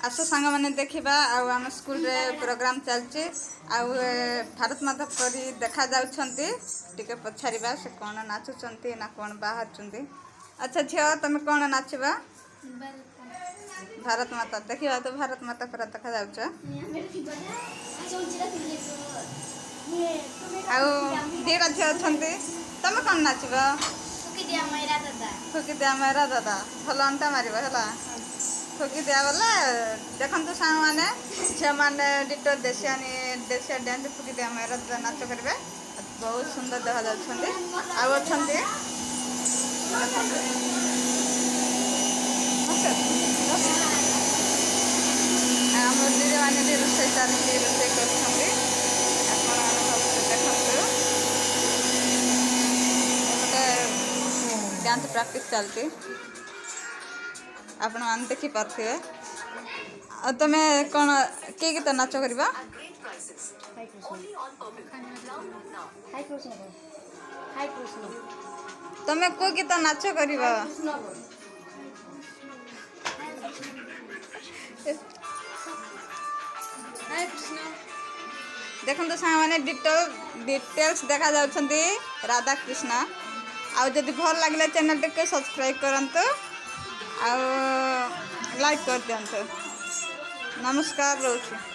आस सांग मैंने देखा आम स्कूल रे प्रोग्राम चलची भारत माता परी देखा टे पचारा से कौन नाचुंट ना कौन बाहर। अच्छा झील तुम कौन नाचवा भारत माता देखा तो भारत माता पूरा देखा जा दीटा झील अच्छा तुम कौन नाचब फुकी दिया मेरा दादा भल अंटा मार है फुकी दिया बोले देखु सांग मैंने झील मैंने डिटो देशिया डांस फुकी दिया मेरा दादा नाच करेंगे बहुत सुंदर देखा आम दीदी मैंने भी रोसे चलती रोसे कर डांस प्रैक्टिस चलती आपण मैंने देखी पारे तुम्हें कौन किए गीत नाच करवा तुम्हें को गीत नाच कर देखो तो सांग मैंने डिटेल्स देखा राधा कृष्ण आदि भल लगे चैनल टी सब्सक्राइब करंतु लाइक कर दिंतु। नमस्कार रोची।